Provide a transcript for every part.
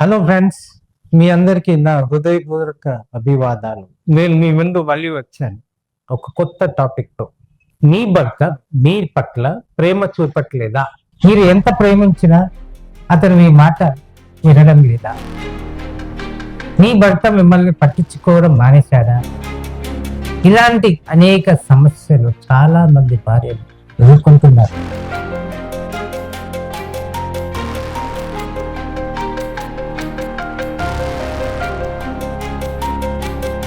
Hello friends, మీ అందరికీ నా హృదయపూర్వక అభివాదాలు. నేను మీ ముందు మళ్ళీ వచ్చాను ఒక కొత్త టాపిక్తో. మీ భర్త మీ పట్ల ప్రేమ చూపట్లేదా? మీరు ఎంత ప్రేమించినా అతను మీ మాట వినడం లేదా? మీ భర్త మిమ్మల్ని పట్టించుకోవడం మానేశాడా? ఇలాంటి అనేక సమస్యలు చాలా మంది భార్యలు ఎదుర్కొంటున్నారు.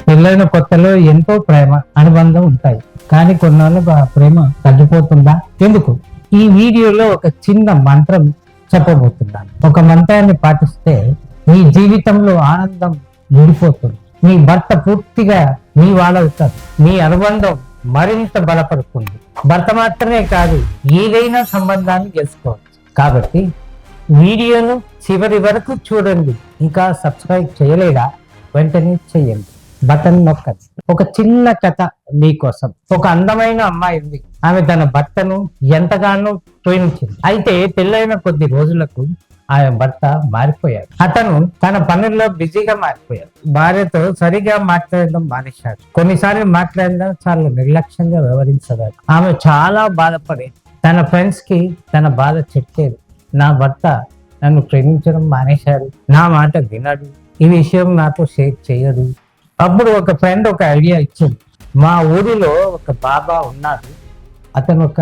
పెళ్ళైన కొత్తలో ఎంతో ప్రేమ అనుబంధం ఉంటాయి, కానీ కొన్నాళ్ళకు ఆ ప్రేమ తగ్గిపోతుందా? ఎందుకు? ఈ వీడియోలో ఒక చిన్న మంత్రం చెప్పబోతున్నాను. ఒక మంత్రాన్ని పాటిస్తే మీ జీవితంలో ఆనందం ముడిపోతుంది. మీ భర్త పూర్తిగా మీ వాడవుతారు. మీ అనుబంధం మరింత బలపడుతుంది. భర్త మాత్రమే కాదు, ఏదైనా సంబంధాన్ని గెలుచుకోవచ్చు. కాబట్టి వీడియోను చివరి వరకు చూడండి. ఇంకా సబ్స్క్రైబ్ చేయలేదా? వెంటనే చేయండి, బటన్ నొక్కండి. ఒక చిన్న కథ మీకోసం. ఒక అందమైన అమ్మాయి ఉంది. ఆమె తన భర్తను ఎంతగానో ప్రేమించింది. అయితే పెళ్ళైన కొద్ది రోజులకు ఆమె భర్త మారిపోయాడు. అతను తన పనుల్లో బిజీగా మారిపోయాడు. భార్యతో సరిగా మాట్లాడడం మానేశాడు. కొన్నిసార్లు మాట్లాడినా చాలా నిర్లక్ష్యంగా వ్యవహరించగాడు. ఆమె చాలా బాధపడేది. తన ఫ్రెండ్స్ కి తన బాధ చెప్పేది. నా భర్త నన్ను ప్రేమించడం మానేశాడు, నా మాట వినడు, ఈ విషయం నాతో షేర్ చేయడు. అప్పుడు ఒక ఫ్రెండ్ ఒక ఐడియా ఇచ్చింది. మా ఊరిలో ఒక బాబా ఉన్నాడు. అతను ఒక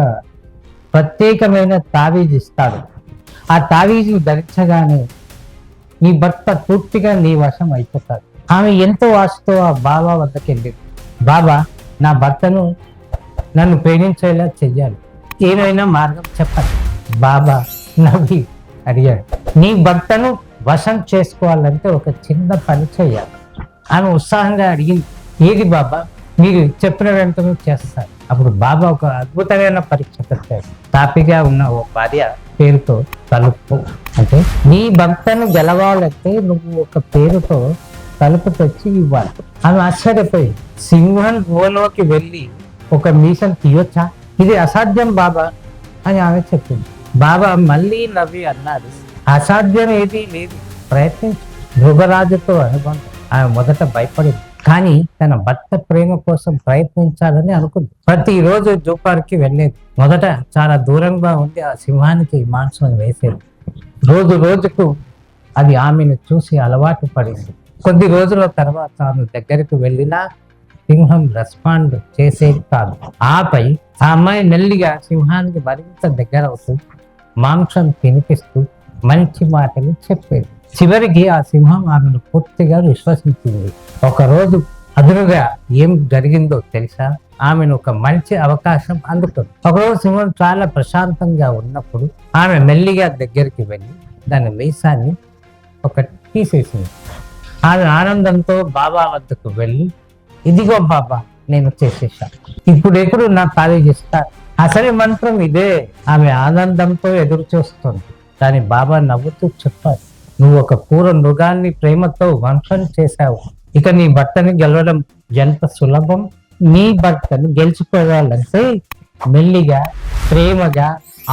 ప్రత్యేకమైన తావీజు ఇస్తాడు. ఆ తావీజు ధరించగానే నీ భర్త పూర్తిగా నీ వశం అయిపోతాడు. ఆమె ఎంతో ఆశతో ఆ బాబా వద్దకు వెళ్ళింది. బాబా, నా భర్తను నన్ను ప్రేమించేలా చెయ్యాలి, ఏదైనా మార్గం చెప్పండి. బాబా నవ్వి అడిగాడు, నీ భర్తను వశం చేసుకోవాలంటే ఒక చిన్న పని చేయాలి. ఆమె ఉత్సాహంగా అడిగింది, ఏది బాబా? మీరు చెప్పిన వెంటనే చేస్తారు. అప్పుడు బాబా ఒక అద్భుతమైన పరీక్ష పెట్టాడు. తాపిగా ఉన్న ఓ భార్య పేరుతో తలుపు. అంటే నీ భర్తను గెలవాలంటే నువ్వు ఒక పేరుతో తలుపు తెచ్చి ఇవ్వాలి. ఆమె ఆశ్చర్యపోయి, సింహం గుహలోకి వెళ్ళి ఒక మీసం తీయొచ్చా? ఇది అసాధ్యం బాబా అని ఆమె చెప్పింది. బాబా మళ్ళీ నవ్వి అన్నాడు, అసాధ్యం ఏదీ లేదు, ప్రయత్నించు. మృగరాజుతో అనుబంధం. ఆమె మొదట భయపడింది, కానీ తన భర్త ప్రేమ కోసం ప్రయత్నించాలని అనుకుంది. ప్రతిరోజు జూపార్కి వెళ్ళేది. మొదట చాలా దూరంగా ఉండి ఆ సింహానికి మాంసం వేసేది. రోజు రోజుకు అది ఆమెను చూసి అలవాటు పడింది. కొద్ది రోజుల తర్వాత ఆమె దగ్గరికి వెళ్ళినా సింహం రెస్పాండ్ చేసేది కాదు. ఆపై ఆ అమ్మాయి మెల్లిగా సింహానికి మరింత దగ్గర అవుతూ మాంసం తినిపిస్తూ మంచి మాటలు చెప్పేది. చివరికి ఆ సింహం ఆమెను పూర్తిగా విశ్వసించింది. ఒకరోజు అదునుగా ఏం జరిగిందో తెలుసా? ఆమెను ఒక మంచి అవకాశం అందుకుంది. ఒకరోజు సింహం చాలా ప్రశాంతంగా ఉన్నప్పుడు ఆమె మెల్లిగా దగ్గరికి వెళ్ళి దాని మీసాన్ని ఒకటి తీసేసింది. ఆమె ఆనందంతో బాబా వద్దకు వెళ్ళి, ఇదిగో బాబా, నేను చేసేసాను, ఇప్పుడు ఎప్పుడు నా తాళిస్తారు. అసలు మంత్రం ఇదే. ఆమె ఆనందంతో ఎదురు చూస్తుంది. దాని బాబా నవ్వుతూ చెప్పారు, నువ్వు ఒక క్రూర మృగాన్ని ప్రేమతో వంశం చేశావు. ఇక నీ భర్తని గెలవడం ఎంత సులభం. నీ భర్తను గెలుచుకోవాలంటే మెల్లిగా, ప్రేమగా,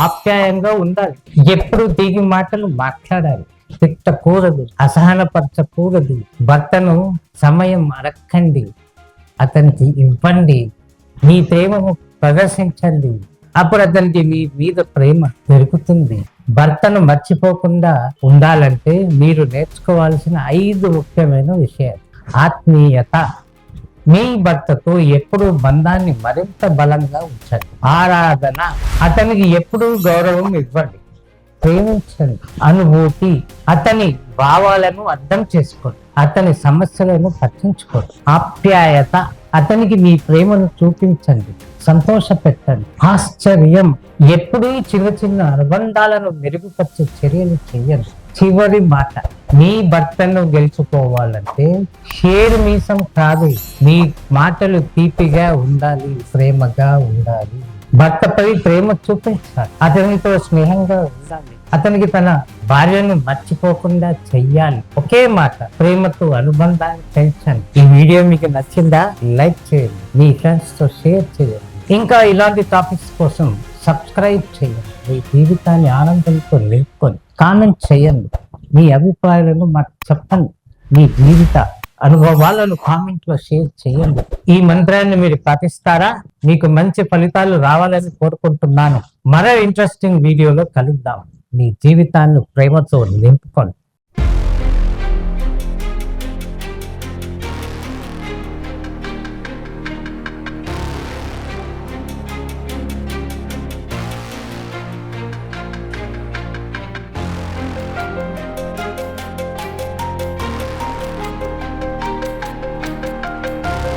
ఆప్యాయంగా ఉండాలి. ఎప్పుడు తీగి మాటలు మాట్లాడాలి. తిట్టకూడదు, అసహనపరచకూడదు. భర్తను సమయం అడక్కండి, అతనికి ఇవ్వండి. మీ ప్రేమను ప్రదర్శించండి. అప్పుడు అతనికి మీ మీద ప్రేమ పెరుగుతుంది. భర్తను మర్చిపోకుండా ఉండాలంటే మీరు నేర్చుకోవాల్సిన 5 ముఖ్యమైన విషయాలు. ఆత్మీయత. మీ భర్తతో ఎప్పుడూ బంధాన్ని మరింత బలంగా ఉంచండి. ఆరాధన. అతనికి ఎప్పుడూ గౌరవం ఇవ్వండి, ప్రేమించండి. అనుభూతి. అతని భావాలను అర్థం చేసుకోండి, అతని సమస్యలను పట్టించుకోండి. ఆప్యాయత. అతనికి మీ ప్రేమను చూపించండి, సంతోష పెట్టండి. ఆశ్చర్యం. ఎప్పుడూ చిన్న చిన్న అనుబంధాలను మెరుగుపరిచే చర్యలు చేయండి. చివరి మాట, మీ భర్తను గెలుచుకోవాలంటే షేర్ మీసం కాదు, మీ మాటలు తీపిగా ఉండాలి, ప్రేమగా ఉండాలి. భర్తపై ప్రేమ చూపించాలి, అతనితో స్నేహంగా ఉండాలి, అతనికి తన భార్యను మర్చిపోకుండా చెయ్యాలి. ఒకే మాట, ప్రేమతో అనుబంధాన్ని పెంచండి. ఈ వీడియో మీకు నచ్చిందా? లైక్ చేయండి, మీ ఫ్రెండ్స్ తో షేర్ చేయండి. ఇంకా ఇలాంటి టాపిక్స్ కోసం సబ్స్క్రైబ్ చేయండి. మీ జీవితాన్ని ఆనందంతో నింపుకొని కామెంట్ చేయండి. మీ అభిప్రాయాలను మాకు చెప్పండి. మీ జీవిత అనుభవాలను కామెంట్ లో షేర్ చేయండి. ఈ మంత్రాన్ని మీరు పాటిస్తారా? మీకు మంచి ఫలితాలు రావాలని కోరుకుంటున్నాను. మరో ఇంట్రెస్టింగ్ వీడియోలో కలుద్దాం. మీ జీవితాన్ని ప్రేమతో నింపుకోండి.